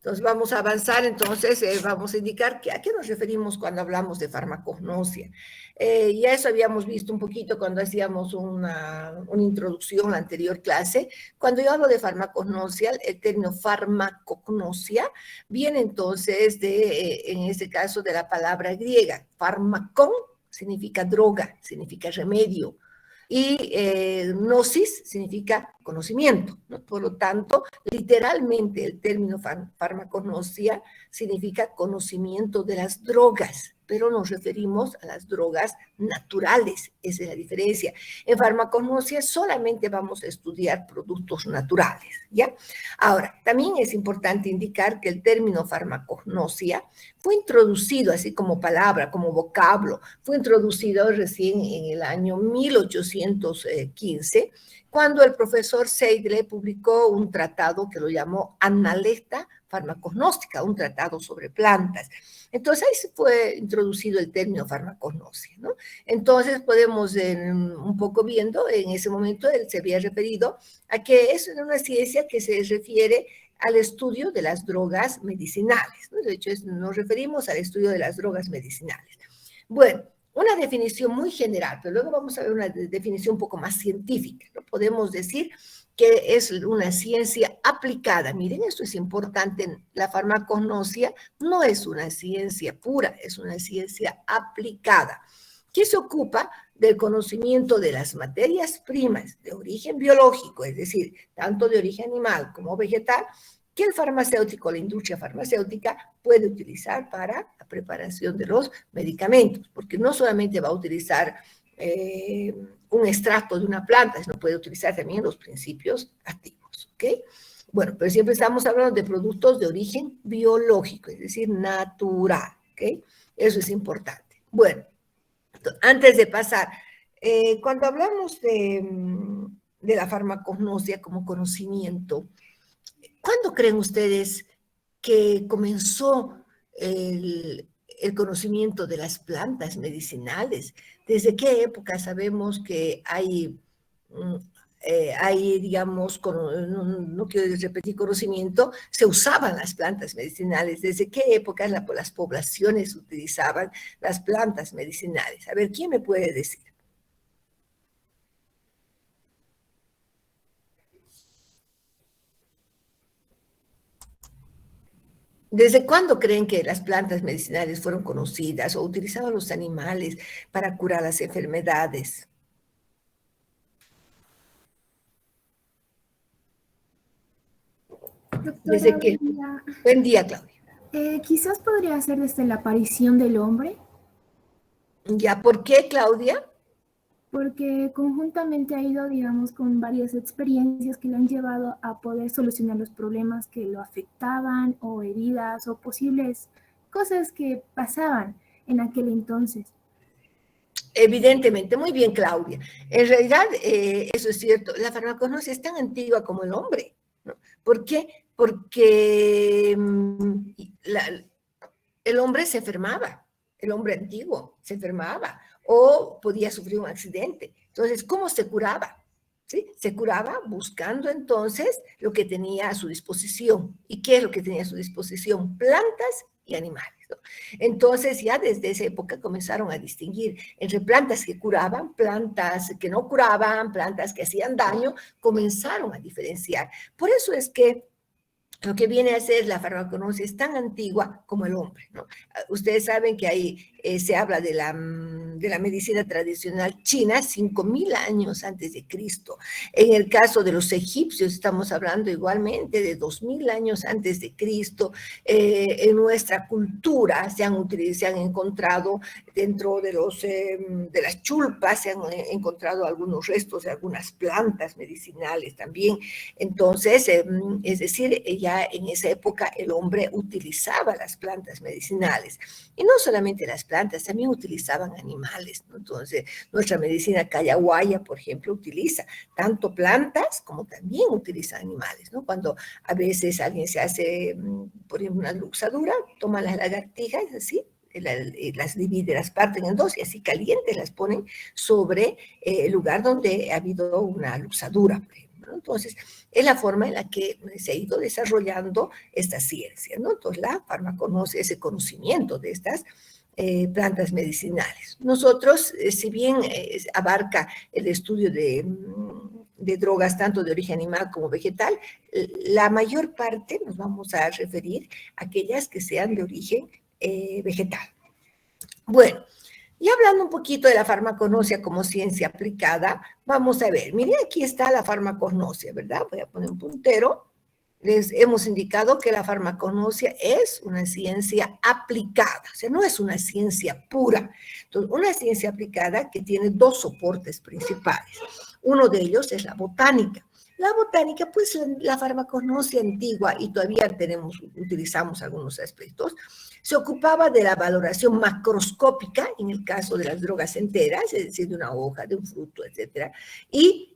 Entonces vamos a avanzar, entonces vamos a indicar a qué nos referimos cuando hablamos de farmacognosia. Ya eso habíamos visto un poquito cuando hacíamos una introducción a la anterior clase. Cuando yo hablo de farmacognosia, el término farmacognosia viene entonces en este caso de la palabra griega. Farmacon significa droga, significa remedio. Y gnosis significa conocimiento, ¿no? Por lo tanto, literalmente el término farmacognosia significa conocimiento de las drogas, pero nos referimos a las drogas naturales, esa es la diferencia. En farmacognosia solamente vamos a estudiar productos naturales, ¿ya? Ahora, también es importante indicar que el término farmacognosia fue introducido así como palabra, como vocablo, fue introducido recién en el año 1815, cuando el profesor Seidle publicó un tratado que lo llamó Analecta farmacognóstica, un tratado sobre plantas. Entonces ahí se fue introducido el término farmacognosia, ¿no? Entonces podemos un poco viendo, en ese momento él se había referido a que es una ciencia que se refiere al estudio de las drogas medicinales, ¿no? De hecho, nos referimos al estudio de las drogas medicinales. Bueno, una definición muy general, pero luego vamos a ver una definición un poco más científica, ¿no? Podemos decir que es una ciencia aplicada. Miren, esto es importante, la farmacognosia no es una ciencia pura, es una ciencia aplicada, que se ocupa del conocimiento de las materias primas de origen biológico, es decir, tanto de origen animal como vegetal, que el farmacéutico, la industria farmacéutica, puede utilizar para la preparación de los medicamentos, porque no solamente va a utilizar un extracto de una planta, sino puede utilizar también los principios activos, ¿ok? Bueno, pero siempre estamos hablando de productos de origen biológico, es decir, natural, ¿ok? Eso es importante. Bueno, antes de pasar, cuando hablamos de la farmacognosia como conocimiento, ¿cuándo creen ustedes que comenzó el conocimiento de las plantas medicinales? ¿Desde qué época sabemos que digamos, no quiero repetir conocimiento, se usaban las plantas medicinales? ¿Desde qué época las poblaciones utilizaban las plantas medicinales? A ver, ¿quién me puede decir? ¿Desde cuándo creen que las plantas medicinales fueron conocidas o utilizaban los animales para curar las enfermedades? ¿Desde Doctora, qué? buen día. Buen día, Claudia. Quizás podría ser desde la aparición del hombre, ¿Ya por qué, Claudia? porque conjuntamente ha ido, digamos, con varias experiencias que le han llevado a poder solucionar los problemas que lo afectaban, o heridas, o posibles cosas que pasaban en aquel entonces. Evidentemente, muy bien, Claudia. En realidad, eso es cierto. La farmacognosia es tan antigua como el hombre, ¿no? ¿Por qué? Porque el hombre se enfermaba, el hombre antiguo se enfermaba o podía sufrir un accidente. Entonces, ¿cómo se curaba? ¿Sí? Se curaba buscando entonces lo que tenía a su disposición. ¿Y qué es lo que tenía a su disposición? Plantas y animales, ¿no? Entonces ya desde esa época comenzaron a distinguir entre plantas que curaban, plantas que no curaban, plantas que hacían daño, comenzaron a diferenciar. Por eso es que lo que viene a ser la farmacognosia es tan antigua como el hombre, ¿no? Ustedes saben que ahí se habla de la medicina tradicional china 5.000 años antes de Cristo. En el caso de los egipcios estamos hablando igualmente de 2.000 años antes de Cristo. En nuestra cultura se han encontrado dentro de las chulpas, se han encontrado algunos restos de algunas plantas medicinales también. Entonces, es decir, ya en esa época el hombre utilizaba las plantas medicinales. Y no solamente las plantas, también utilizaban animales, ¿no? Entonces, nuestra medicina cayahuaya, por ejemplo, utiliza tanto plantas como también utiliza animales, ¿no? Cuando a veces alguien se hace, por ejemplo, una luxadura, toma las lagartijas, así, las divide, las parten en dos y así calientes las ponen sobre el lugar donde ha habido una luxadura, por ejemplo. ¿no? Entonces, es la forma en la que se ha ido desarrollando esta ciencia, ¿no? Entonces, la farmacognosia, ese conocimiento de estas plantas medicinales. Nosotros, si bien abarca el estudio de drogas tanto de origen animal como vegetal, la mayor parte nos vamos a referir a aquellas que sean de origen vegetal. Bueno, y hablando un poquito de la farmacognosia como ciencia aplicada, vamos a ver, miren, aquí está la farmacognosia, ¿verdad? Voy a poner un puntero. Les hemos indicado que la farmacognosia es una ciencia aplicada, o sea, no es una ciencia pura. Entonces, una ciencia aplicada que tiene dos soportes principales. Uno de ellos es la botánica. La botánica, pues la farmacognosia antigua, y todavía utilizamos algunos aspectos, se ocupaba de la valoración macroscópica, en el caso de las drogas enteras, es decir, de una hoja, de un fruto, etcétera, y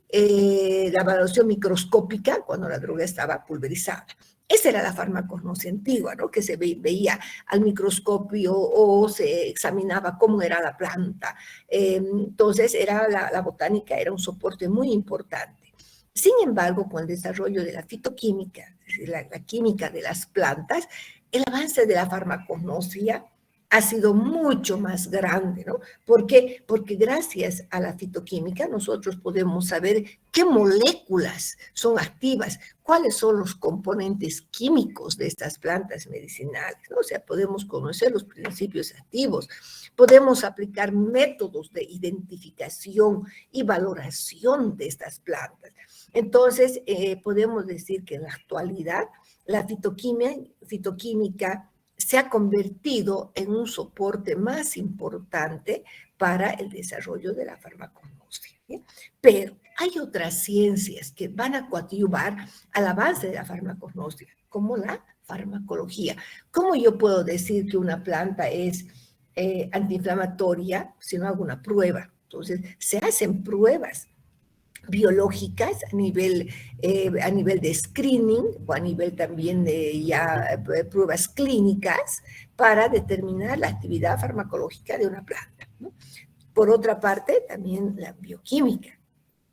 la valoración microscópica cuando la droga estaba pulverizada. Esa era la farmacognosia antigua, ¿no? Que se veía al microscopio o se examinaba cómo era la planta. Entonces, la botánica era un soporte muy importante. Sin embargo, con el desarrollo de la fitoquímica, es decir, la química de las plantas, el avance de la farmacognosia ha sido mucho más grande, ¿no? ¿Por qué? Porque gracias a la fitoquímica nosotros podemos saber qué moléculas son activas, cuáles son los componentes químicos de estas plantas medicinales, ¿no? O sea, podemos conocer los principios activos, podemos aplicar métodos de identificación y valoración de estas plantas. Entonces, podemos decir que en la actualidad la fitoquímica se ha convertido en un soporte más importante para el desarrollo de la farmacognosia, ¿sí? Pero hay otras ciencias que van a coadyuvar al avance de la farmacognosia, como la farmacología. ¿Cómo yo puedo decir que una planta es antiinflamatoria si no hago una prueba? Entonces, se hacen pruebas biológicas a nivel de screening o a nivel también de ya pruebas clínicas para determinar la actividad farmacológica de una planta, ¿no? Por otra parte, también la bioquímica.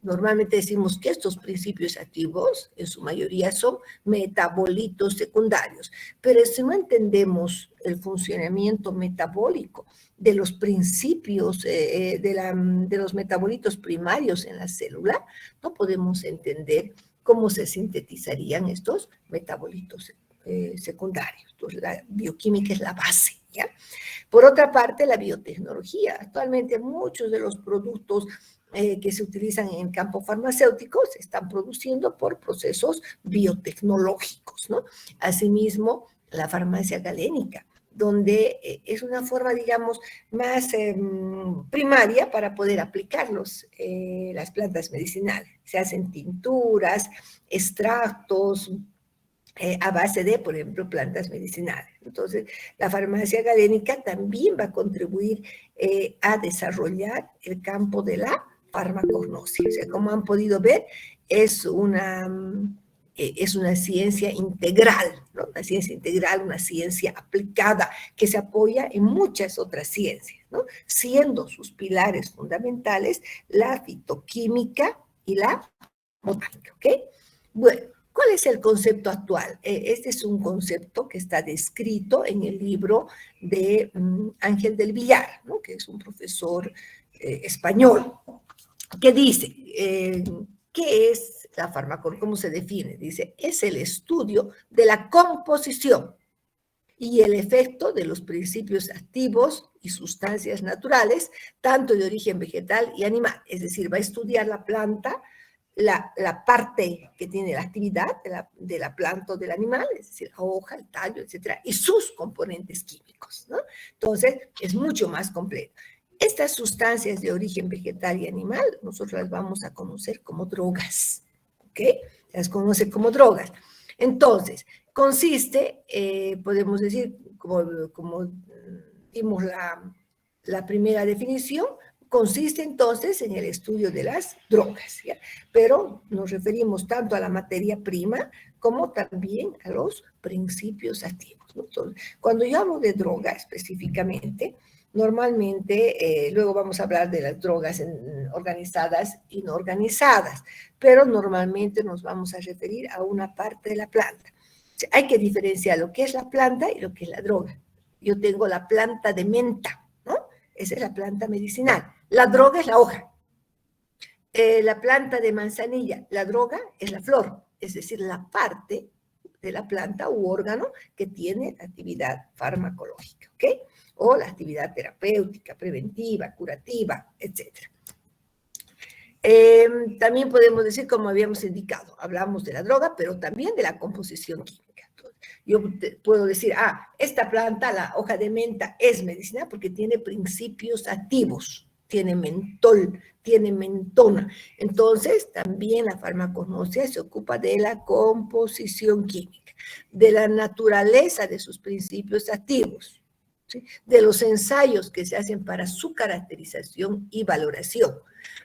Normalmente decimos que estos principios activos, en su mayoría, son metabolitos secundarios, pero si no entendemos el funcionamiento metabólico de los principios de los metabolitos primarios en la célula, no podemos entender cómo se sintetizarían estos metabolitos secundarios. Entonces, la bioquímica es la base, ¿ya? Por otra parte, la biotecnología. Actualmente muchos de los productos que se utilizan en el campo farmacéutico se están produciendo por procesos biotecnológicos, ¿no? Asimismo, la farmacia galénica, donde es una forma, digamos, más primaria para poder aplicar las plantas medicinales. Se hacen tinturas, extractos, a base de, por ejemplo, plantas medicinales. Entonces, la farmacia galénica también va a contribuir a desarrollar el campo de la farmacognosia. O sea, como han podido ver, es una ciencia integral, ¿no? Una ciencia integral, una ciencia aplicada que se apoya en muchas otras ciencias, ¿no? Siendo sus pilares fundamentales la fitoquímica y la botánica, ¿ok? Bueno, ¿cuál es el concepto actual? Este es un concepto que está descrito en el libro de Ángel del Villar, ¿no? Que es un profesor español, que dice, ¿qué es la farmacología? ¿Cómo se define? Dice, es el estudio de la composición y el efecto de los principios activos y sustancias naturales, tanto de origen vegetal y animal. Es decir, va a estudiar la planta, la parte que tiene la actividad de la planta o del animal, es decir, la hoja, el tallo, etcétera, y sus componentes químicos, ¿no? Entonces, es mucho más completo. Estas sustancias de origen vegetal y animal, nosotros las vamos a conocer como drogas, ¿ok? Las conocen como drogas. Entonces, consiste, podemos decir, como dimos la primera definición, consiste entonces en el estudio de las drogas, ¿ya? Pero nos referimos tanto a la materia prima como también a los principios activos, ¿no? Entonces, cuando yo hablo de droga específicamente, Normalmente, luego vamos a hablar de las drogas organizadas y no organizadas, pero normalmente nos vamos a referir a una parte de la planta. Hay que diferenciar lo que es la planta y lo que es la droga. Yo tengo la planta de menta, ¿no? Esa es la planta medicinal. La droga es la hoja. La planta de manzanilla, la droga es la flor, es decir, la parte de la planta u órgano que tiene actividad farmacológica, ¿ok? O la actividad terapéutica, preventiva, curativa, etc. También podemos decir, como habíamos indicado, hablamos de la droga, pero también de la composición química. Yo puedo decir, esta planta, la hoja de menta, es medicinal porque tiene principios activos, tiene mentol, tiene mentona. Entonces, también la farmacognosia se ocupa de la composición química, de la naturaleza de sus principios activos, ¿sí? De los ensayos que se hacen para su caracterización y valoración,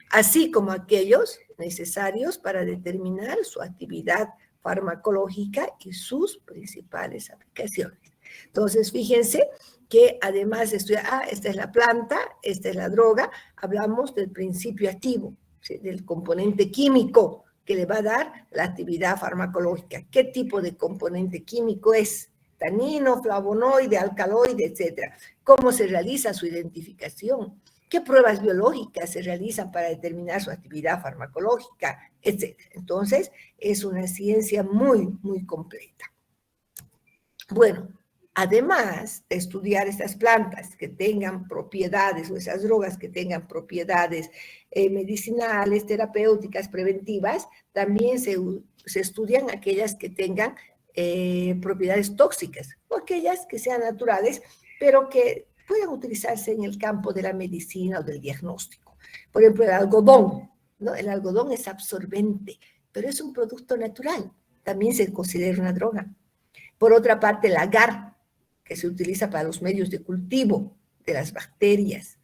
así como aquellos necesarios para determinar su actividad farmacológica y sus principales aplicaciones. Entonces, fíjense que además de estudiar, esta es la planta, esta es la droga, hablamos del principio activo, ¿sí? Del componente químico que le va a dar la actividad farmacológica. ¿Qué tipo de componente químico es? Tanino, flavonoide, alcaloide, etcétera. ¿Cómo se realiza su identificación? ¿Qué pruebas biológicas se realizan para determinar su actividad farmacológica, etcétera? Entonces, es una ciencia muy, muy completa. Bueno, además de estudiar estas plantas que tengan propiedades o esas drogas que tengan propiedades medicinales, terapéuticas, preventivas, también se estudian aquellas que tengan propiedades tóxicas o aquellas que sean naturales, pero que puedan utilizarse en el campo de la medicina o del diagnóstico. Por ejemplo, el algodón, ¿no? El algodón es absorbente, pero es un producto natural, también se considera una droga. Por otra parte, el agar, que se utiliza para los medios de cultivo de las bacterias,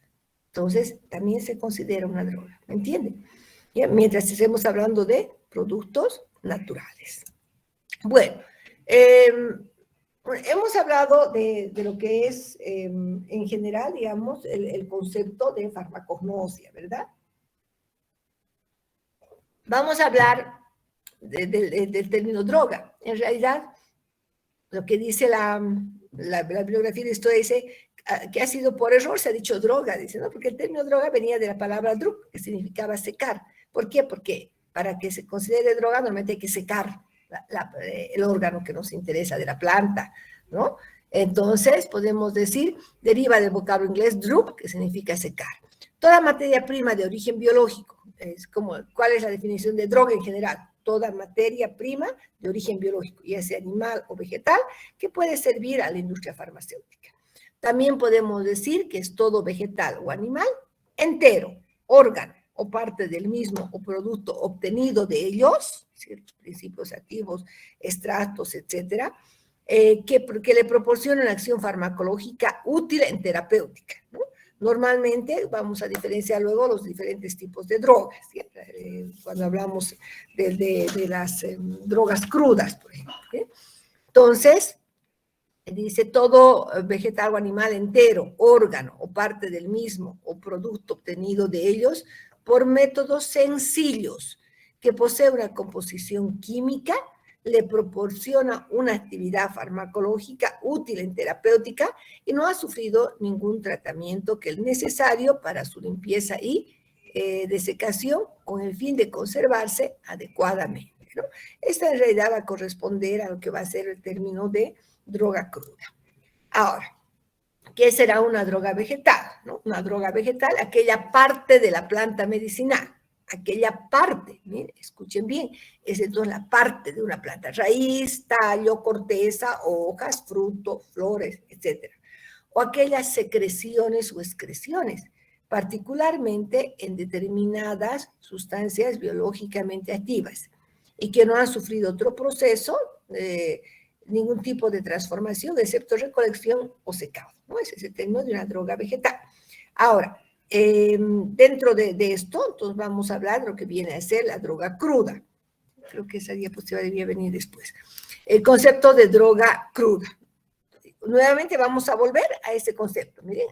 entonces también se considera una droga, ¿me entienden? Mientras estemos hablando de productos naturales. Bueno, hemos hablado de lo que es, en general, digamos, el concepto de farmacognosia, ¿verdad? Vamos a hablar del término droga. En realidad, lo que dice la bibliografía de esto dice que ha sido por error, se ha dicho droga, dice, ¿no? Porque el término droga venía de la palabra drug, que significaba secar. ¿Por qué? Porque para que se considere droga normalmente hay que secar el órgano que nos interesa de la planta, ¿no? Entonces, podemos decir, deriva del vocablo inglés drug, que significa secar. Toda materia prima de origen biológico, es como, ¿cuál es la definición de droga en general? Toda materia prima de origen biológico, ya sea animal o vegetal, que puede servir a la industria farmacéutica. También podemos decir que es todo vegetal o animal entero, órgano o parte del mismo o producto obtenido de ellos, ciertos principios activos, extractos, etcétera, que le proporcionan acción farmacológica útil en terapéutica, ¿no? Normalmente vamos a diferenciar luego los diferentes tipos de drogas, cuando hablamos de las drogas crudas, por ejemplo. Entonces, dice todo vegetal o animal entero, órgano o parte del mismo o producto obtenido de ellos por métodos sencillos que posee una composición química, le proporciona una actividad farmacológica útil en terapéutica y no ha sufrido ningún tratamiento que es necesario para su limpieza y desecación con el fin de conservarse adecuadamente, ¿no? Esta en realidad va a corresponder a lo que va a ser el término de droga cruda. Ahora, ¿qué será una droga vegetal? ¿No? Una droga vegetal, aquella parte de la planta medicinal, aquella parte, miren, escuchen bien, es entonces la parte de una planta, raíz, tallo, corteza, hojas, fruto, flores, etc. O aquellas secreciones o excreciones, particularmente en determinadas sustancias biológicamente activas y que no han sufrido otro proceso, ningún tipo de transformación, excepto recolección o secado, ¿no? Ese es el término de una droga vegetal. Ahora, dentro de esto, entonces vamos a hablar de lo que viene a ser la droga cruda. Creo que esa diapositiva debía venir después. El concepto de droga cruda. nuevamente vamos a volver a este concepto, miren,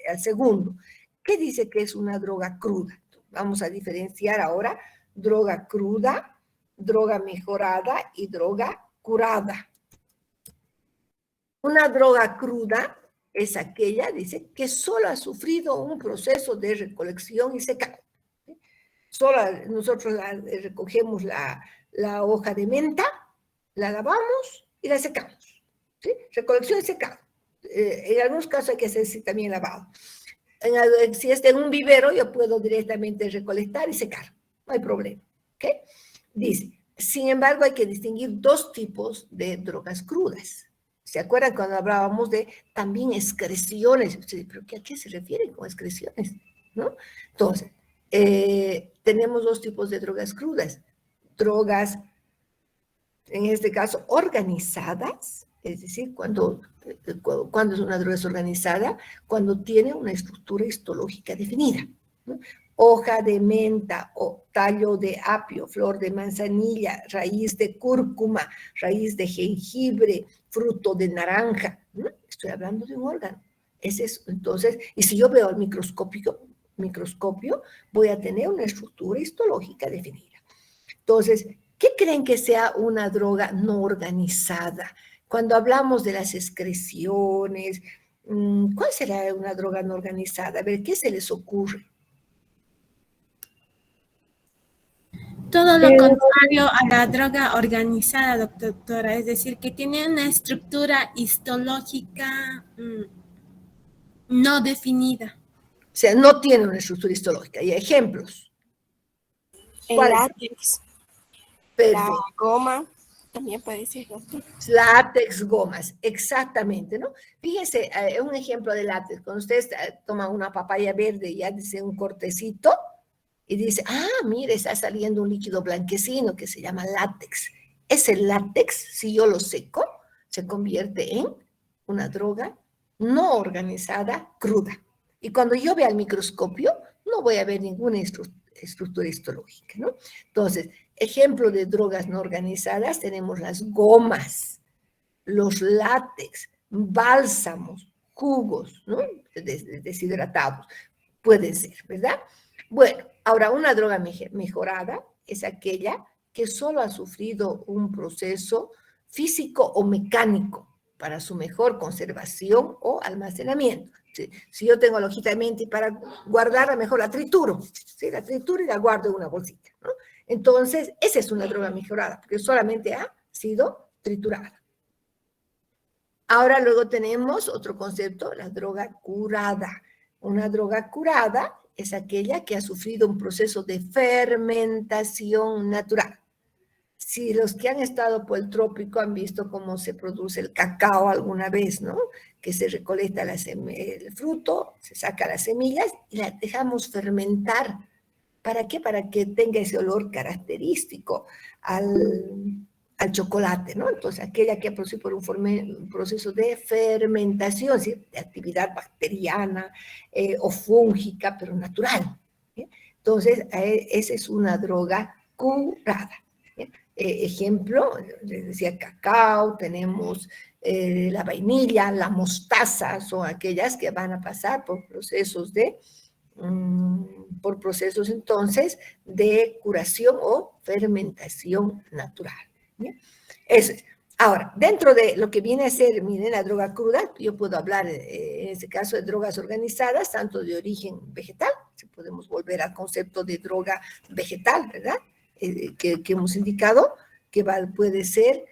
al segundo. ¿Qué dice que es una droga cruda? Vamos a diferenciar ahora droga cruda, droga mejorada y droga curada. Una droga cruda es aquella, dice, que solo ha sufrido un proceso de recolección y secado. Solo nosotros recogemos la hoja de menta, la lavamos y la secamos. ¿Sí? Recolección y secado. En algunos casos hay que hacer también lavado. Si es en un vivero, yo puedo directamente recolectar y secar. No hay problema. ¿Okay? Dice, sin embargo, hay que distinguir dos tipos de drogas crudas. ¿Se acuerdan cuando hablábamos de también excreciones? ¿Pero a qué se refiere con excreciones? ¿No? Entonces, tenemos dos tipos de drogas crudas. Drogas, en este caso, organizadas, es decir, cuando es una droga organizada, cuando tiene una estructura histológica definida, ¿no? Hoja de menta o tallo de apio, flor de manzanilla, raíz de cúrcuma, raíz de jengibre, fruto de naranja, ¿no? Estoy hablando de un órgano. Ese es, entonces, y si yo veo el microscopio, voy a tener una estructura histológica definida. Entonces, ¿qué creen que sea una droga no organizada? Cuando hablamos de las excreciones, ¿cuál será una droga no organizada? A ver, ¿qué se les ocurre? Todo lo contrario a la droga organizada, doctora, es decir, que tiene una estructura histológica no definida. O sea, no tiene una estructura histológica. ¿Y ejemplos? El látex. Perfecto. La goma, también puede ser, doctor. Látex, gomas, exactamente, ¿no? Fíjense, un ejemplo de látex. Cuando ustedes toman una papaya verde y ya dice un cortecito, y dice, mire, está saliendo un líquido blanquecino que se llama látex. Ese látex, si yo lo seco, se convierte en una droga no organizada, cruda. Y cuando yo vea al microscopio, no voy a ver ninguna estructura histológica, ¿no? Entonces, ejemplo de drogas no organizadas, tenemos las gomas, los látex, bálsamos, jugos, ¿no? Deshidratados, pueden ser, ¿verdad? Bueno, ahora una droga mejorada es aquella que solo ha sufrido un proceso físico o mecánico para su mejor conservación o almacenamiento. Si yo tengo la hojita de menta y para guardarla mejor la trituro, ¿sí? La trituro y la guardo en una bolsita, ¿no? Entonces, esa es una droga mejorada, porque solamente ha sido triturada. Ahora luego tenemos otro concepto, la droga curada. Una droga curada es aquella que ha sufrido un proceso de fermentación natural. Si los que han estado por el trópico han visto cómo se produce el cacao alguna vez, ¿no? Que se recolecta el fruto, se saca las semillas y las dejamos fermentar. ¿Para qué? Para que tenga ese olor característico al chocolate, ¿no? Entonces, aquella que ha producido por un proceso de fermentación, ¿sí? De actividad bacteriana o fúngica, pero natural. ¿Sí? Entonces, esa es una droga curada. ¿Sí? Ejemplo, les decía cacao, tenemos la vainilla, la mostaza, son aquellas que van a pasar por procesos entonces de curación o fermentación natural. Eso es. Ahora, dentro de lo que viene a ser, miren, la droga cruda, yo puedo hablar en este caso de drogas organizadas, tanto de origen vegetal, si podemos volver al concepto de droga vegetal, ¿verdad? Que hemos indicado, que puede ser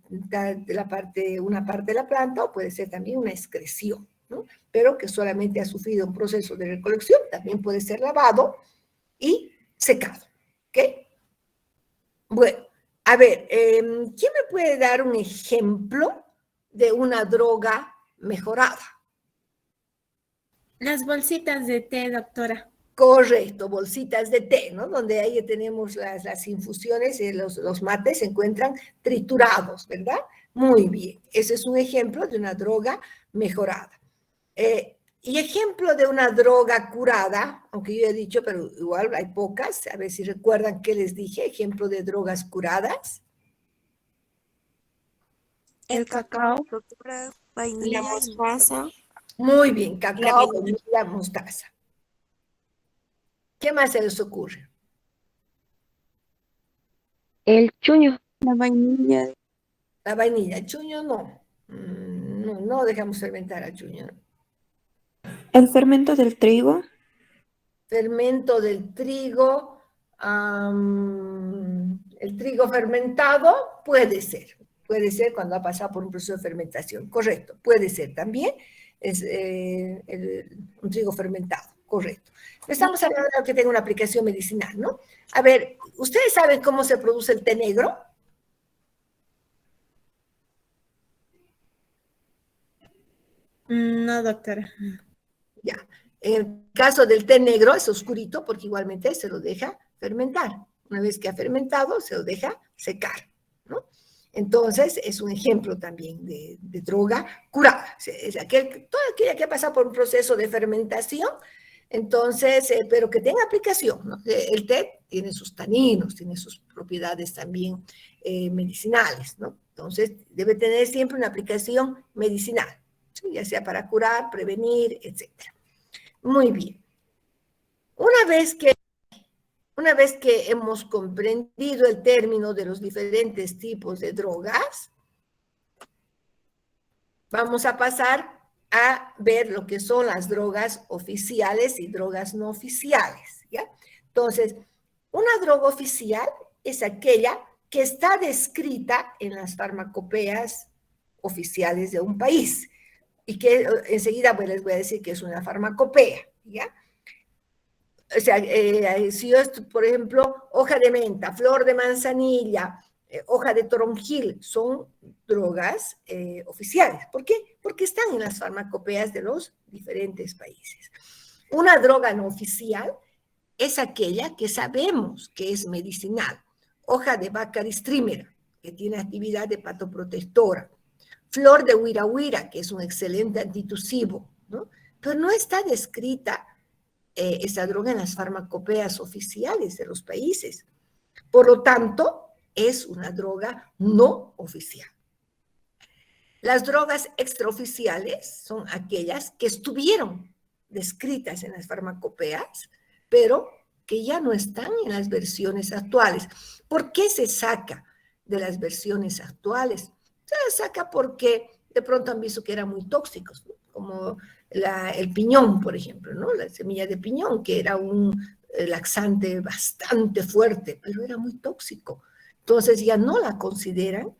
una parte de la planta o puede ser también una excreción, ¿no? Pero que solamente ha sufrido un proceso de recolección, también puede ser lavado y secado, ¿ok? Bueno. A ver, ¿quién me puede dar un ejemplo de una droga mejorada? Las bolsitas de té, doctora. Correcto, bolsitas de té, ¿no? Donde ahí tenemos las infusiones y los mates se encuentran triturados, ¿verdad? Muy bien, ese es un ejemplo de una droga mejorada. Y ejemplo de una droga curada, aunque yo he dicho, pero igual hay pocas, a ver si recuerdan qué les dije, ejemplo de drogas curadas. El cacao, doctora, La vainilla y mostaza. Muy bien, La cacao, vainilla. vainilla, mostaza. ¿Qué más se les ocurre? El chuño. La vainilla. La vainilla, el chuño no. No dejamos fermentar al chuño. El fermento del trigo. Fermento del trigo, el trigo fermentado puede ser cuando ha pasado por un proceso de fermentación, correcto, puede ser también, es un trigo fermentado, correcto. Estamos hablando de algo que tenga una aplicación medicinal, ¿no? A ver, ¿ustedes saben cómo se produce el té negro? No, doctora. Ya. En el caso del té negro es oscurito porque igualmente se lo deja fermentar. Una vez que ha fermentado, se lo deja secar, ¿no? Entonces, es un ejemplo también de droga curada. Es toda aquella que ha pasado por un proceso de fermentación, entonces, pero que tenga aplicación, ¿no? El té tiene sus taninos, tiene sus propiedades también medicinales, ¿no? Entonces, debe tener siempre una aplicación medicinal, ¿sí? Ya sea para curar, prevenir, etcétera. Muy bien. Una vez que hemos comprendido el término de los diferentes tipos de drogas, vamos a pasar a ver lo que son las drogas oficiales y drogas no oficiales, ¿ya? Entonces, una droga oficial es aquella que está descrita en las farmacopeas oficiales de un país y que enseguida les voy a decir que es una farmacopea, ¿ya? O sea, si yo, por ejemplo, hoja de menta, flor de manzanilla, hoja de toronjil, son drogas oficiales. ¿Por qué? Porque están en las farmacopeas de los diferentes países. Una droga no oficial es aquella que sabemos que es medicinal. Hoja de Baccharis strimera, que tiene actividad hepatoprotectora. Flor de huirahuira, que es un excelente antitusivo, ¿no? Pero no está descrita esa droga en las farmacopeas oficiales de los países. Por lo tanto, es una droga no oficial. Las drogas extraoficiales son aquellas que estuvieron descritas en las farmacopeas, pero que ya no están en las versiones actuales. ¿Por qué se saca de las versiones actuales? Se saca porque de pronto han visto que eran muy tóxicos, ¿no? Como el piñón, por ejemplo, ¿no? La semilla de piñón, que era un laxante bastante fuerte, pero era muy tóxico. Entonces ya no la consideran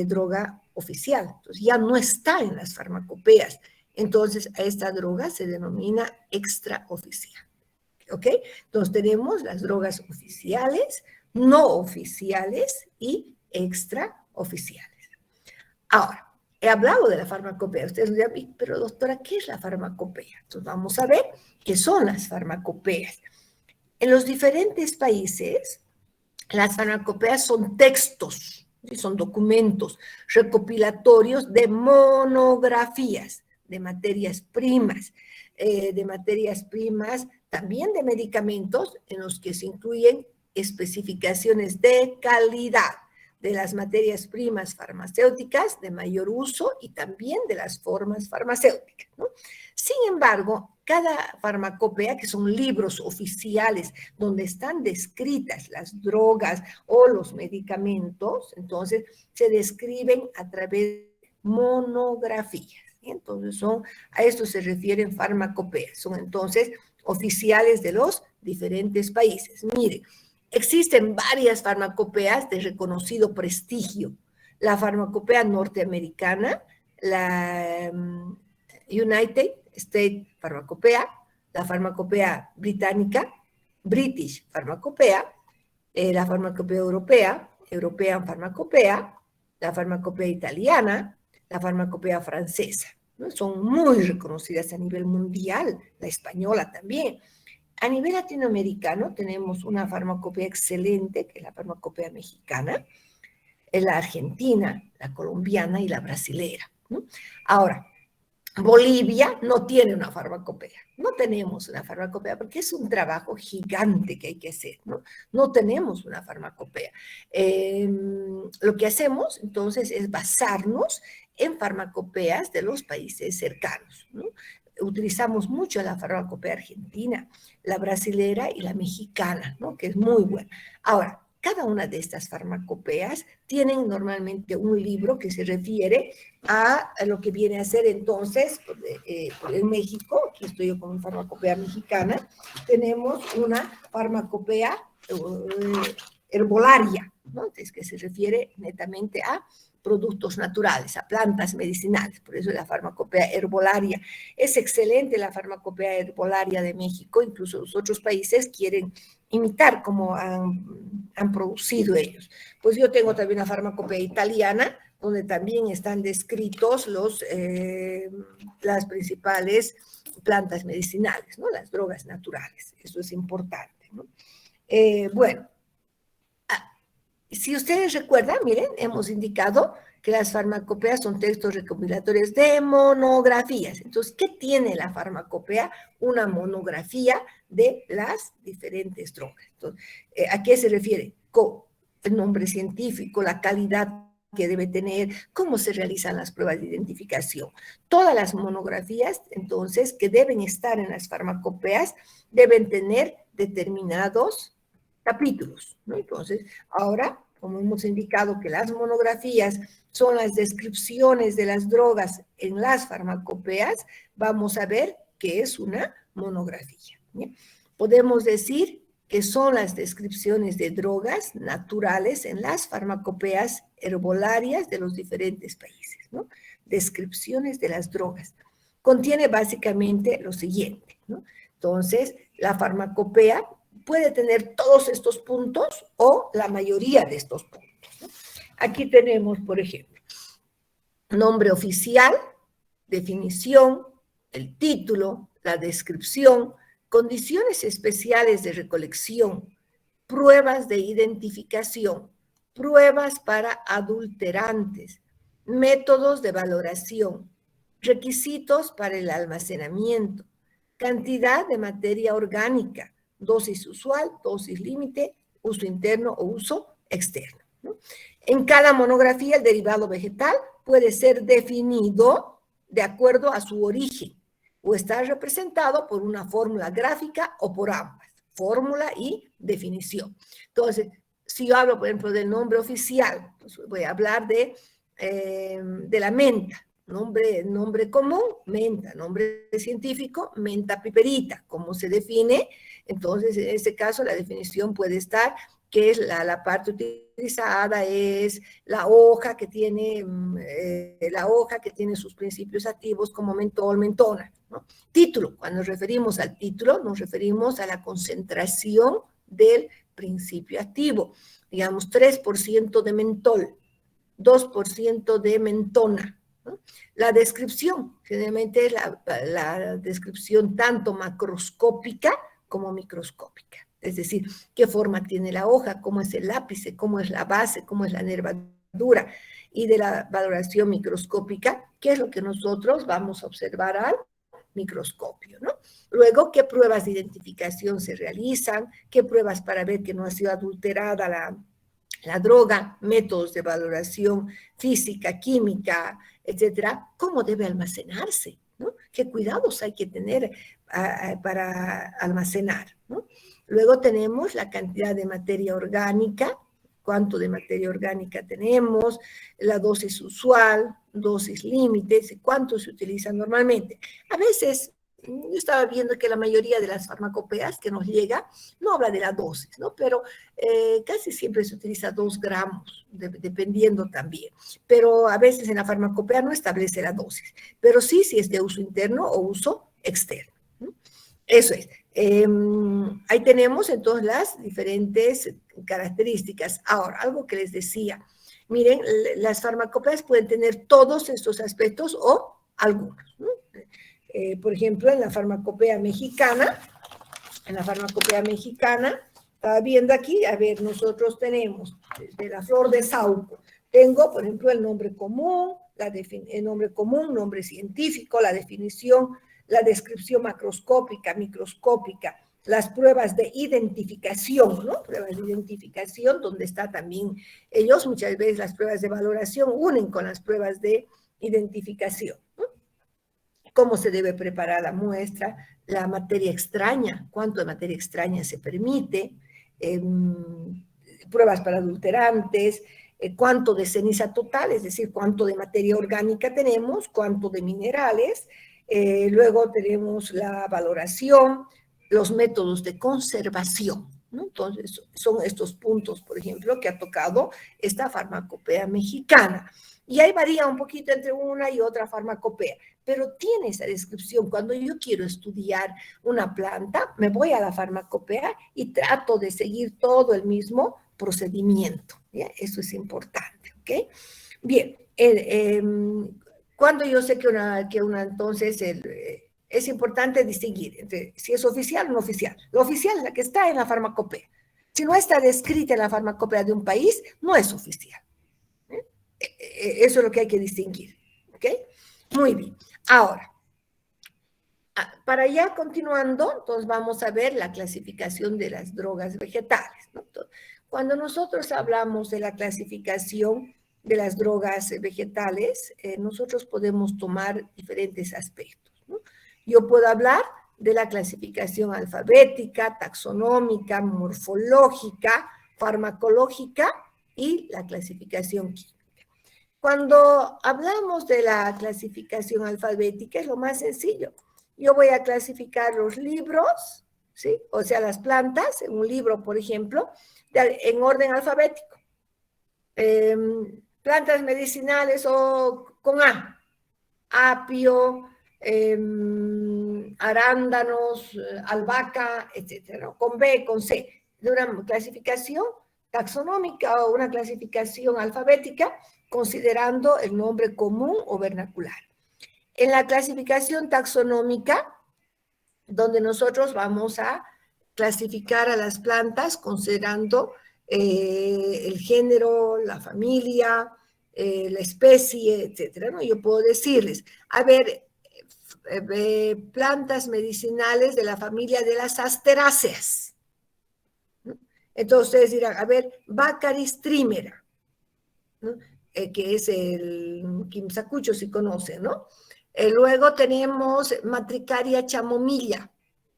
droga oficial, entonces ya no está en las farmacopeas. Entonces a esta droga se denomina extraoficial. ¿Ok? Entonces tenemos las drogas oficiales, no oficiales y extraoficiales. Ahora, he hablado de la farmacopea. Ustedes dirán, pero doctora, ¿qué es la farmacopea? Entonces vamos a ver qué son las farmacopeas. En los diferentes países, las farmacopeas son textos, ¿sí? Son documentos recopilatorios de monografías de materias primas, también de medicamentos en los que se incluyen especificaciones de calidad de las materias primas farmacéuticas de mayor uso y también de las formas farmacéuticas, ¿no? Sin embargo, cada farmacopea, que son libros oficiales donde están descritas las drogas o los medicamentos, entonces se describen a través de monografías. ¿Sí? Entonces a esto se refieren farmacopeas, son entonces oficiales de los diferentes países. Miren, existen varias farmacopeas de reconocido prestigio. La farmacopea norteamericana, la United States Farmacopea, la farmacopea británica, British Farmacopea, la farmacopea europea, European Farmacopea, la farmacopea italiana, la farmacopea francesa, ¿no? Son muy reconocidas a nivel mundial, la española también. A nivel latinoamericano tenemos una farmacopea excelente, que es la farmacopea mexicana, la argentina, la colombiana y la brasilera, ¿no? Ahora, Bolivia no tiene una farmacopea, no tenemos una farmacopea porque es un trabajo gigante que hay que hacer, ¿no? No tenemos una farmacopea. Lo que hacemos entonces es basarnos en farmacopeas de los países cercanos, ¿no? Utilizamos mucho la farmacopea argentina, la brasilera y la mexicana, ¿no? Que es muy buena. Ahora, cada una de estas farmacopeas tienen normalmente un libro que se refiere a lo que viene a ser entonces, en México, aquí estoy yo con una farmacopea mexicana, tenemos una farmacopea herbolaria, ¿no? Entonces, que se refiere netamente a productos naturales, a plantas medicinales, por eso es la farmacopea herbolaria. Es excelente la farmacopea herbolaria de México, incluso los otros países quieren imitar como han producido ellos. Pues yo tengo también una farmacopea italiana, donde también están descritos las principales plantas medicinales, ¿no? Las drogas naturales, eso es importante, ¿no? Bueno, si ustedes recuerdan, miren, hemos indicado que las farmacopeas son textos recopilatorios de monografías. Entonces, ¿qué tiene la farmacopea? Una monografía de las diferentes drogas. Entonces, ¿a qué se refiere? Con el nombre científico, la calidad que debe tener, cómo se realizan las pruebas de identificación. Todas las monografías, entonces, que deben estar en las farmacopeas, deben tener determinados capítulos, ¿no? Entonces, ahora, como hemos indicado que las monografías son las descripciones de las drogas en las farmacopeas, vamos a ver qué es una monografía, ¿bien? Podemos decir que son las descripciones de drogas naturales en las farmacopeas herbolarias de los diferentes países, ¿no? Descripciones de las drogas. Contiene básicamente lo siguiente, ¿no? Entonces, la farmacopea puede tener todos estos puntos o la mayoría de estos puntos, ¿no? Aquí tenemos, por ejemplo, nombre oficial, definición, el título, la descripción, condiciones especiales de recolección, pruebas de identificación, pruebas para adulterantes, métodos de valoración, requisitos para el almacenamiento, cantidad de materia orgánica, dosis usual, dosis límite, uso interno o uso externo, ¿no? En cada monografía, el derivado vegetal puede ser definido de acuerdo a su origen o está representado por una fórmula gráfica o por ambas, fórmula y definición. Entonces, si yo hablo, por ejemplo, del nombre oficial, pues voy a hablar de la menta. Nombre común, menta. Nombre científico, menta piperita. ¿Cómo se define? Entonces, en este caso, la definición puede estar que es la parte utilizada es la hoja que tiene sus principios activos como mentol, mentona, ¿no? Título, cuando nos referimos al título, nos referimos a la concentración del principio activo. Digamos, 3% de mentol, 2% de mentona, ¿no? La descripción, generalmente es la descripción tanto macroscópica como microscópica. Es decir, qué forma tiene la hoja, cómo es el ápice, cómo es la base, cómo es la nervadura. Y de la valoración microscópica, qué es lo que nosotros vamos a observar al microscopio, ¿no? Luego, qué pruebas de identificación se realizan, qué pruebas para ver que no ha sido adulterada la droga, métodos de valoración física, química, etcétera, cómo debe almacenarse, ¿no? Qué cuidados hay que tener para almacenar, ¿no? Luego tenemos la cantidad de materia orgánica, cuánto de materia orgánica tenemos, la dosis usual, dosis límite, cuánto se utiliza normalmente. A veces, yo estaba viendo que la mayoría de las farmacopeas que nos llega no habla de la dosis, ¿no? Pero casi siempre se utiliza 2 gramos, dependiendo también. Pero a veces en la farmacopea no establece la dosis, pero sí si es de uso interno o uso externo, ¿no? Eso es. Ahí tenemos entonces las diferentes características. Ahora, algo que les decía, miren, las farmacopeas pueden tener todos estos aspectos o algunos, ¿no? Por ejemplo, en la farmacopea mexicana, estaba viendo aquí, a ver, nosotros tenemos desde la flor de saúco. Tengo, por ejemplo, el nombre común, nombre científico, la definición, la descripción macroscópica, microscópica, las pruebas de identificación, ¿no? Pruebas de identificación, donde está también ellos, muchas veces las pruebas de valoración unen con las pruebas de identificación, ¿no? Cómo se debe preparar la muestra, la materia extraña, cuánto de materia extraña se permite, pruebas para adulterantes, cuánto de ceniza total, es decir, cuánto de materia orgánica tenemos, cuánto de minerales, luego tenemos la valoración, los métodos de conservación, ¿no? Entonces, son estos puntos, por ejemplo, que ha tocado esta farmacopea mexicana. Y ahí varía un poquito entre una y otra farmacopea, pero tiene esa descripción. Cuando yo quiero estudiar una planta, me voy a la farmacopea y trato de seguir todo el mismo procedimiento, ¿ya? Eso es importante, ¿ok? Bien, cuando yo sé que entonces, es importante distinguir entre si es oficial o no oficial. La oficial es la que está en la farmacopea. Si no está descrita en la farmacopea de un país, no es oficial. Eso es lo que hay que distinguir, ¿ok? Muy bien. Ahora, para ya continuando, entonces vamos a ver la clasificación de las drogas vegetales, ¿no? Entonces, cuando nosotros hablamos de la clasificación de las drogas vegetales, nosotros podemos tomar diferentes aspectos, ¿no? Yo puedo hablar de la clasificación alfabética, taxonómica, morfológica, farmacológica y la clasificación química. Cuando hablamos de la clasificación alfabética es lo más sencillo. Yo voy a clasificar los libros, ¿sí? O sea, las plantas, en un libro, por ejemplo, en orden alfabético. Plantas medicinales o con A, apio, arándanos, albahaca, etcétera, ¿no? Con B, con C, de una clasificación taxonómica o una clasificación alfabética, considerando el nombre común o vernacular. En la clasificación taxonómica, donde nosotros vamos a clasificar a las plantas considerando el género, la familia, la especie, etcétera, ¿no? Yo puedo decirles, a ver, plantas medicinales de la familia de las asteráceas, ¿no? Entonces ustedes dirán, a ver, Baccharis trimera, ¿no? Que es el quimsacucho, si conocen, ¿no? Luego tenemos Matricaria chamomilla,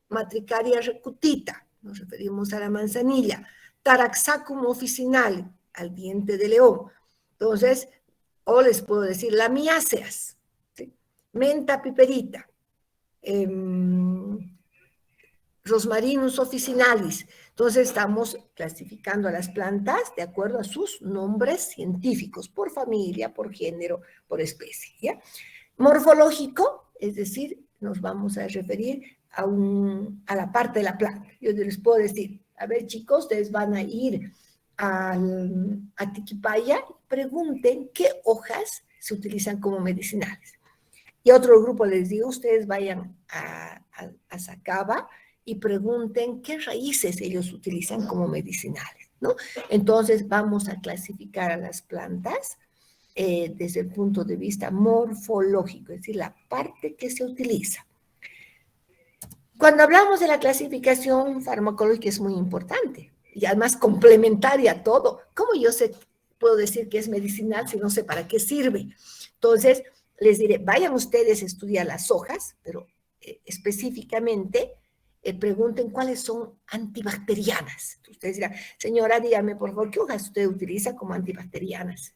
Matricaria recutita, nos referimos a la manzanilla, Taraxacum officinale, al diente de león. Entonces, o les puedo decir lamiáceas, ¿sí? Menta piperita, Rosmarinus officinalis. Entonces estamos clasificando a las plantas de acuerdo a sus nombres científicos, por familia, por género, por especie, ¿ya? Morfológico, es decir, nos vamos a referir a la parte de la planta. Yo les puedo decir, a ver chicos, ustedes van a ir a Tiquipaya, pregunten qué hojas se utilizan como medicinales. Y otro grupo les digo, ustedes vayan a Sacaba y pregunten qué raíces ellos utilizan como medicinales, ¿no? Entonces vamos a clasificar a las plantas desde el punto de vista morfológico, es decir, la parte que se utiliza. Cuando hablamos de la clasificación farmacológica es muy importante y además complementaria a todo. ¿Cómo yo puedo decir que es medicinal si no sé para qué sirve? Entonces, les diré, vayan ustedes a estudiar las hojas, pero específicamente pregunten cuáles son antibacterianas. Ustedes dirán, señora, dígame por favor, ¿qué hojas usted utiliza como antibacterianas?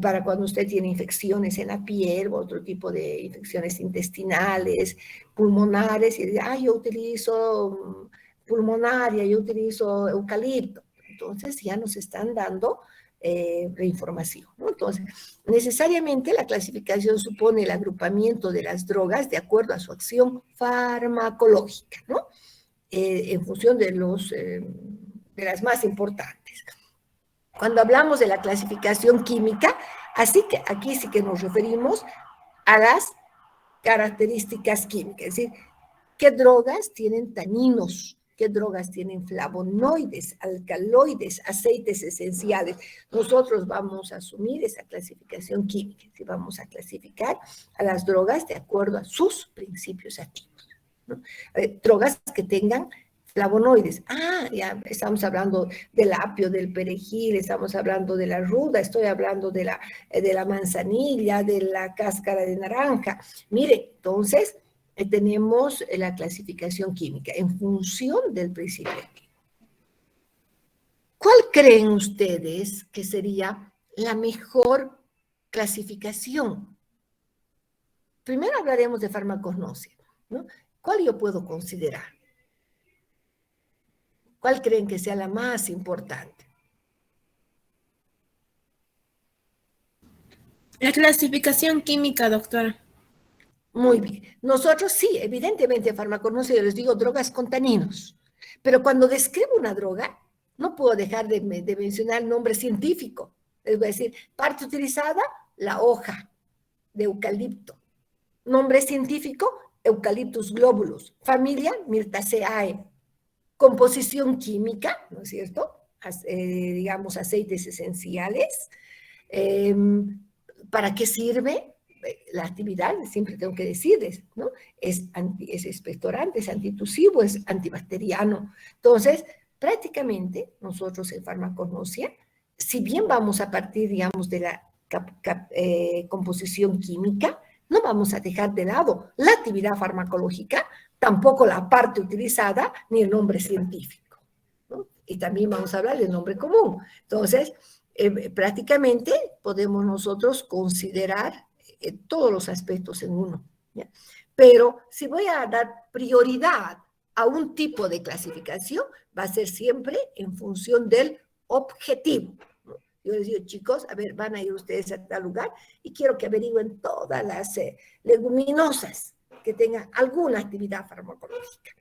Para cuando usted tiene infecciones en la piel o otro tipo de infecciones intestinales, pulmonares, y dice, yo utilizo pulmonaria, yo utilizo eucalipto. Entonces ya nos están dando la información, ¿no? Entonces, necesariamente la clasificación supone el agrupamiento de las drogas de acuerdo a su acción farmacológica, ¿no? En función de las más importantes. Cuando hablamos de la clasificación química, así que aquí sí que nos referimos a las características químicas, es decir, qué drogas tienen taninos, qué drogas tienen flavonoides, alcaloides, aceites esenciales. Nosotros vamos a asumir esa clasificación química, si vamos a clasificar a las drogas de acuerdo a sus principios activos, ¿no? Drogas que tengan flavonoides. Ya estamos hablando del apio, del perejil, estamos hablando de la ruda, estoy hablando de la manzanilla, de la cáscara de naranja. Mire, entonces tenemos la clasificación química en función del principio activo. ¿Cuál creen ustedes que sería la mejor clasificación? Primero hablaremos de farmacognosia, ¿no? ¿Cuál yo puedo considerar? ¿Cuál creen que sea la más importante? La clasificación química, doctora. Muy bien. Nosotros sí, evidentemente en farmacognosia yo les digo drogas con taninos, pero cuando describo una droga, no puedo dejar de mencionar el nombre científico. Les voy a decir, parte utilizada, la hoja de eucalipto. Nombre científico, Eucalyptus globulus. Familia, Myrtaceae. Composición química, ¿no es cierto? Digamos, aceites esenciales. ¿Para qué sirve? La actividad, siempre tengo que decirles, ¿no? Es expectorante, es antitusivo, es antibacteriano. Entonces, prácticamente, nosotros en farmacognosia, si bien vamos a partir, digamos, de la composición química, no vamos a dejar de lado la actividad farmacológica, tampoco la parte utilizada, ni el nombre científico, ¿no? Y también vamos a hablar del nombre común. Entonces, prácticamente podemos nosotros considerar todos los aspectos en uno, ¿ya? Pero si voy a dar prioridad a un tipo de clasificación, va a ser siempre en función del objetivo, ¿no? Yo les digo, chicos, a ver, van a ir ustedes a tal lugar y quiero que averigüen todas las leguminosas que tengan alguna actividad farmacológica.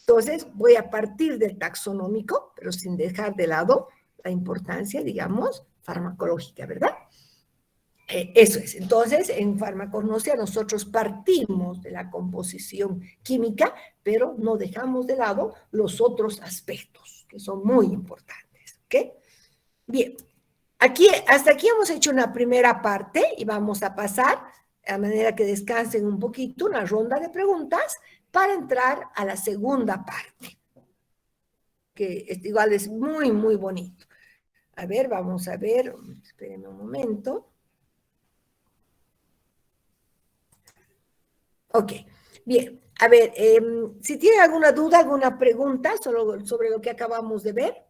Entonces, voy a partir del taxonómico, pero sin dejar de lado la importancia, digamos, farmacológica, ¿verdad? Eso es. Entonces, en farmacognosia nosotros partimos de la composición química, pero no dejamos de lado los otros aspectos, que son muy importantes, ¿ok? Bien, hasta aquí hemos hecho una primera parte y vamos a pasar, a manera que descansen un poquito, una ronda de preguntas para entrar a la segunda parte, que igual es muy, muy bonito. A ver, vamos a ver, espérenme un momento. Ok, bien. A ver, si tienen alguna duda, alguna pregunta sobre lo que acabamos de ver.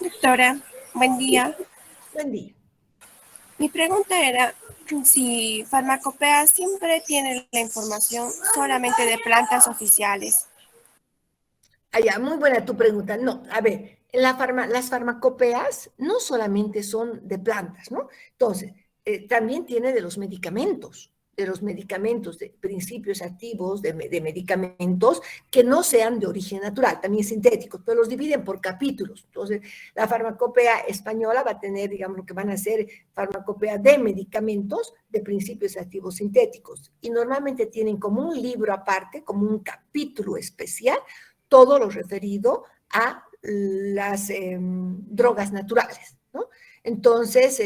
Doctora, buen día. Buen día. Mi pregunta era si Farmacopea siempre tiene la información solamente de plantas oficiales. Ya, muy buena tu pregunta. No, a ver, las farmacopeas no solamente son de plantas, ¿no? Entonces, también tiene de los medicamentos, de principios activos, de medicamentos que no sean de origen natural, también sintéticos, pero los dividen por capítulos. Entonces, la farmacopea española va a tener, digamos, lo que van a ser farmacopea de medicamentos de principios activos sintéticos. Y normalmente tienen como un libro aparte, como un capítulo especial, todo lo referido a las drogas naturales, ¿no? Entonces,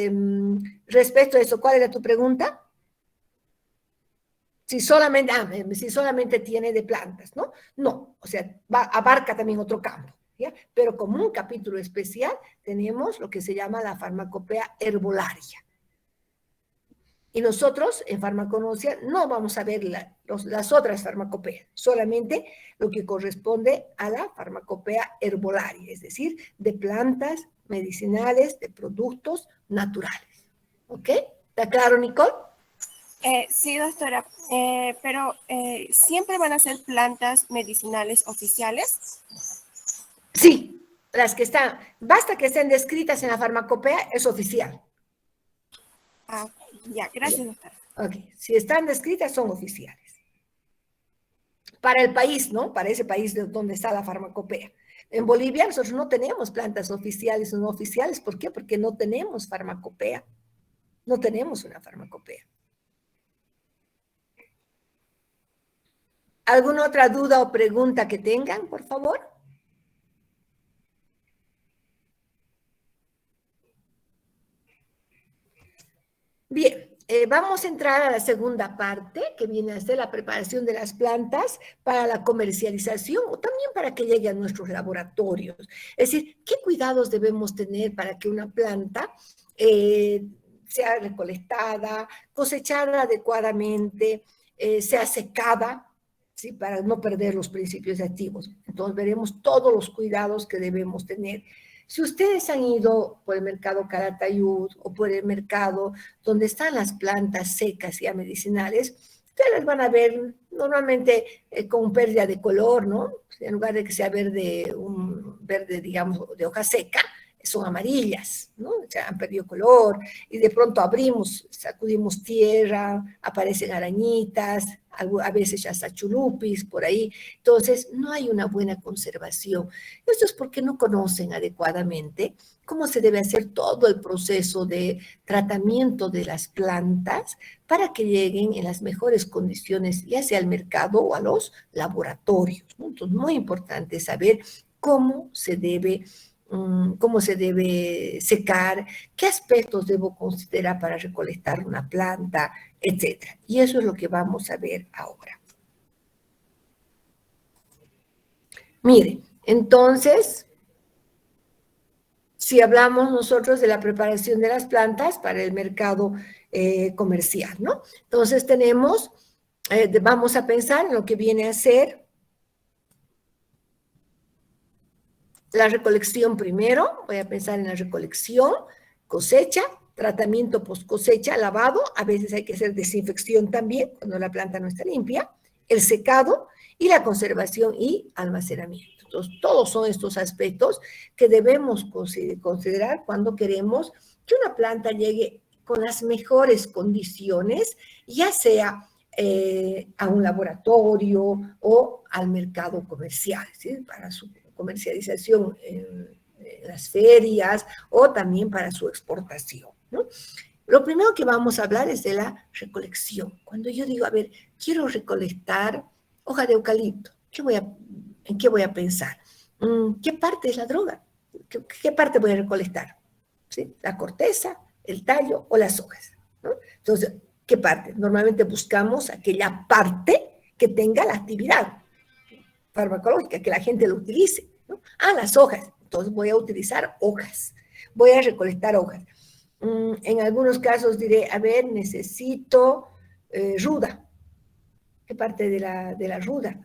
respecto a eso, ¿cuál era tu pregunta? Si solamente tiene de plantas, ¿no? No, o sea, abarca también otro campo, ¿ya? Pero como un capítulo especial tenemos lo que se llama la farmacopea herbolaria. Y nosotros en farmacognosia no vamos a ver las otras farmacopeas, solamente lo que corresponde a la farmacopea herbolaria, es decir, de plantas medicinales, de productos naturales. ¿Ok? ¿Está claro, Nicole? Sí, doctora, pero ¿siempre van a ser plantas medicinales oficiales? Sí, las que están, basta que estén descritas en la farmacopea, es oficial. Ah, ya, gracias, doctora. Ok, si están descritas, son oficiales. Para el país, ¿no? Para ese país donde está la farmacopea. En Bolivia nosotros no tenemos plantas oficiales o no oficiales. ¿Por qué? Porque no tenemos farmacopea. No tenemos una farmacopea. ¿Alguna otra duda o pregunta que tengan, por favor? Bien, vamos a entrar a la segunda parte, que viene a ser la preparación de las plantas para la comercialización o también para que llegue a nuestros laboratorios. Es decir, ¿qué cuidados debemos tener para que una planta sea recolectada, cosechada adecuadamente, sea secada, ¿sí? Para no perder los principios activos? Entonces veremos todos los cuidados que debemos tener. Si ustedes han ido por el mercado Calatayud o por el mercado donde están las plantas secas ya medicinales, ustedes las van a ver normalmente con pérdida de color, ¿no? En lugar de que sea verde, un verde, digamos, de hoja seca, son amarillas, ¿no? Se han perdido color y de pronto abrimos, sacudimos tierra, aparecen arañitas, a veces hasta chulupis por ahí. Entonces, no hay una buena conservación. Esto es porque no conocen adecuadamente cómo se debe hacer todo el proceso de tratamiento de las plantas para que lleguen en las mejores condiciones, ya sea al mercado o a los laboratorios, ¿no? Entonces, muy importante saber cómo se debe secar, qué aspectos debo considerar para recolectar una planta, etc. Y eso es lo que vamos a ver ahora. Miren, entonces, si hablamos nosotros de la preparación de las plantas para el mercado comercial, ¿no? Entonces tenemos, vamos a pensar en lo que viene a ser la recolección primero. Voy a pensar en la recolección, cosecha, tratamiento post cosecha, lavado, a veces hay que hacer desinfección también cuando la planta no está limpia, el secado y la conservación y almacenamiento. Entonces, todos son estos aspectos que debemos considerar cuando queremos que una planta llegue con las mejores condiciones, ya sea a un laboratorio o al mercado comercial, ¿sí? Para su comercialización en las ferias o también para su exportación, ¿no? Lo primero que vamos a hablar es de la recolección. Cuando yo digo, a ver, quiero recolectar hoja de eucalipto, ¿en qué voy a pensar? ¿Qué parte es la droga? ¿Qué parte voy a recolectar? ¿Sí? ¿La corteza, el tallo o las hojas? ¿No? Entonces, ¿qué parte? Normalmente buscamos aquella parte que tenga la actividad farmacológica, que la gente lo utilice, ¿no? Las hojas. Entonces voy a utilizar hojas. Voy a recolectar hojas. En algunos casos diré, a ver, necesito ruda. ¿Qué parte de la ruda?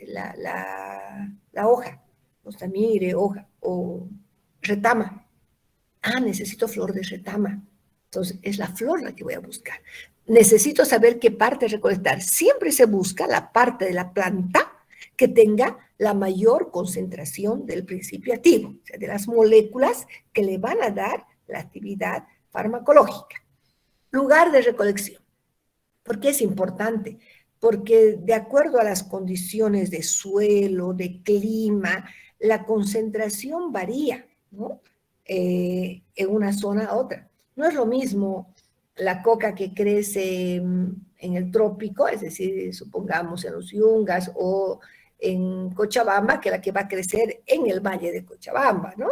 La hoja. Pues también diré hoja. O retama. Necesito flor de retama. Entonces, es la flor la que voy a buscar. Necesito saber qué parte recolectar. Siempre se busca la parte de la planta que tenga la mayor concentración del principio activo, o sea, de las moléculas que le van a dar la actividad farmacológica. Lugar de recolección. ¿Por qué es importante? Porque de acuerdo a las condiciones de suelo, de clima, la concentración varía, ¿no? En una zona a otra. No es lo mismo la coca que crece en el trópico, es decir, supongamos en los Yungas o en Cochabamba, que la que va a crecer en el valle de Cochabamba, ¿no?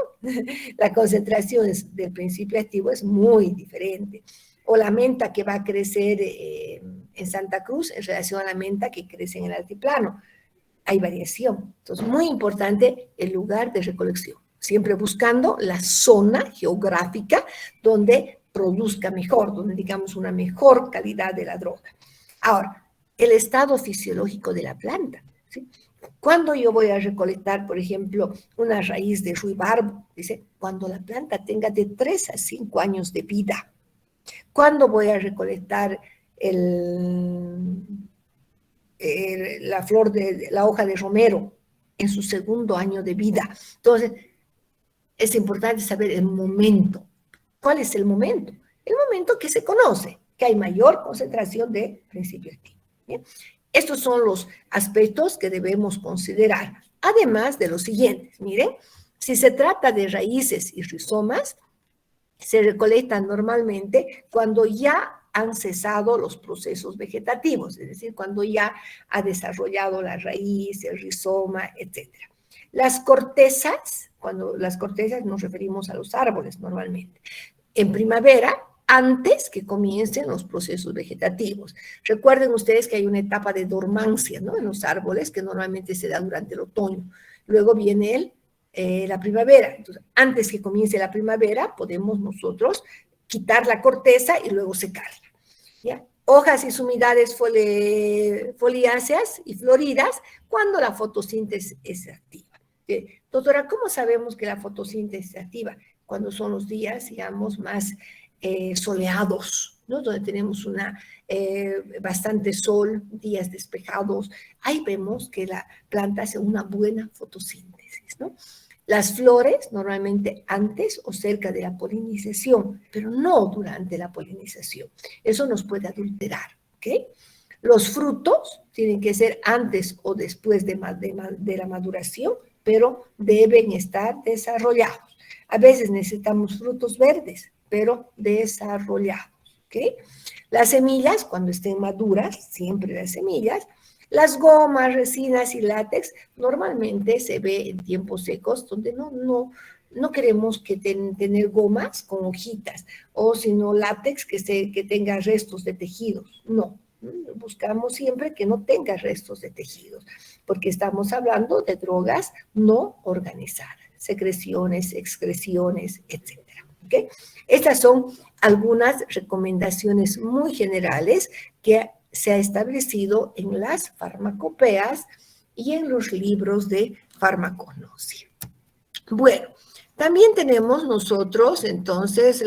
La concentración del principio activo es muy diferente. O la menta que va a crecer en Santa Cruz en relación a la menta que crece en el altiplano. Hay variación. Entonces, muy importante el lugar de recolección. Siempre buscando la zona geográfica donde produzca mejor, donde digamos una mejor calidad de la droga. Ahora, el estado fisiológico de la planta, ¿sí? ¿Cuándo yo voy a recolectar, por ejemplo, una raíz de ruibarbo? Dice, cuando la planta tenga de 3 a 5 años de vida. ¿Cuándo voy a recolectar la flor de la hoja de romero? En su 2.º año de vida. Entonces, es importante saber el momento. ¿Cuál es el momento? El momento que se conoce, que hay mayor concentración de principio activo. ¿Bien? Estos son los aspectos que debemos considerar. Además de los siguientes, miren, si se trata de raíces y rizomas, se recolectan normalmente cuando ya han cesado los procesos vegetativos, es decir, cuando ya ha desarrollado la raíz, el rizoma, etc. Las cortezas, cuando las cortezas nos referimos a los árboles normalmente, en primavera, antes que comiencen los procesos vegetativos. Recuerden ustedes que hay una etapa de dormancia, ¿no?, en los árboles que normalmente se da durante el otoño. Luego viene la primavera. Entonces, antes que comience la primavera, podemos nosotros quitar la corteza y luego secarla, ¿ya? Hojas y sumidades foliáceas y floridas cuando la fotosíntesis es activa. Doctora, ¿cómo sabemos que la fotosíntesis es activa? Cuando son los días, digamos, más soleados, ¿no?, donde tenemos bastante sol, días despejados. Ahí vemos que la planta hace una buena fotosíntesis, ¿no? Las flores normalmente antes o cerca de la polinización, pero no durante la polinización. Eso nos puede adulterar, ¿ok? Los frutos tienen que ser antes o después de la maduración, pero deben estar desarrollados. A veces necesitamos frutos verdes, pero desarrollados, ¿ok? Las semillas, cuando estén maduras, siempre las semillas. Las gomas, resinas y látex normalmente se ve en tiempos secos, donde no queremos tener gomas con hojitas, o sino látex que tenga restos de tejidos. No, buscamos siempre que no tenga restos de tejidos, porque estamos hablando de drogas no organizadas, secreciones, excreciones, etc. ¿Okay? Estas son algunas recomendaciones muy generales que se ha establecido en las farmacopeas y en los libros de farmacognosia. Bueno, también tenemos nosotros entonces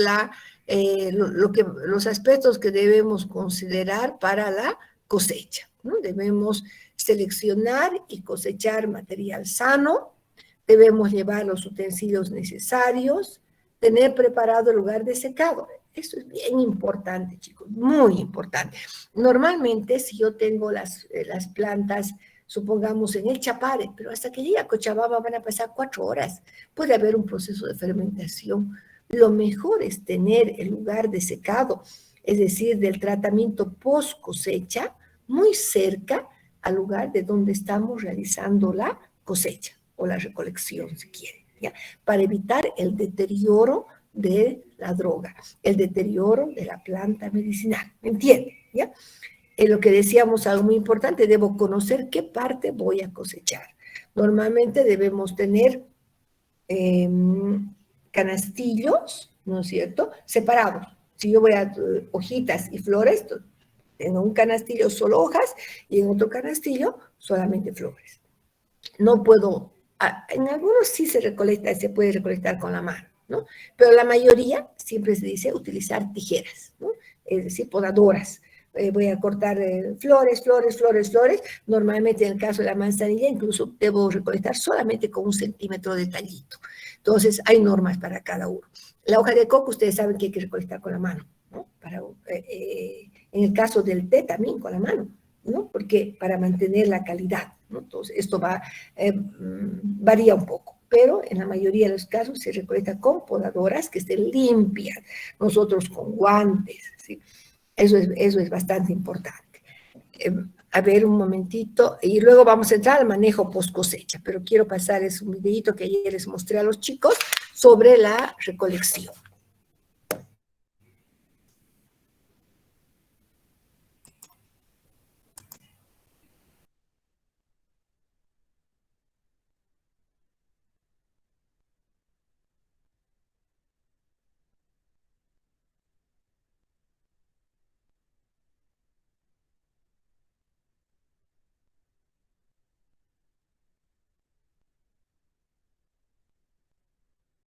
los aspectos que debemos considerar para la cosecha, ¿no? Debemos seleccionar y cosechar material sano, debemos llevar los utensilios necesarios, tener preparado el lugar de secado. Esto es bien importante, chicos, muy importante. Normalmente, si yo tengo las plantas, supongamos en el Chapare, pero hasta que llegue a Cochabamba van a pasar 4 horas. Puede haber un proceso de fermentación. Lo mejor es tener el lugar de secado, es decir, del tratamiento post cosecha, muy cerca al lugar de donde estamos realizando la cosecha o la recolección, si quieren, ¿ya? Para evitar el deterioro de la droga, el deterioro de la planta medicinal, ¿me entienden? ¿Ya? Lo que decíamos, algo muy importante, debo conocer qué parte voy a cosechar. Normalmente debemos tener canastillos, ¿no es cierto?, separados. Si yo voy a hojitas y flores, tengo un canastillo solo hojas y en otro canastillo solamente flores. No puedo, en algunos sí se puede recolectar con la mano, ¿no? Pero la mayoría siempre se dice utilizar tijeras, ¿no? Es decir, podadoras. Voy a cortar flores. Normalmente en el caso de la manzanilla incluso debo recolectar solamente con 1 centímetro de tallito. Entonces hay normas para cada uno. La hoja de coco ustedes saben que hay que recolectar con la mano, ¿no? En el caso del té también con la mano, ¿no? Porque para mantener la calidad, ¿no? Entonces esto varía un poco, pero en la mayoría de los casos se recolecta con podadoras que estén limpias, nosotros con guantes, ¿sí? Eso es bastante importante. A ver, un momentito, y luego vamos a entrar al manejo post cosecha, pero quiero pasarles un videito que ayer les mostré a los chicos sobre la recolección.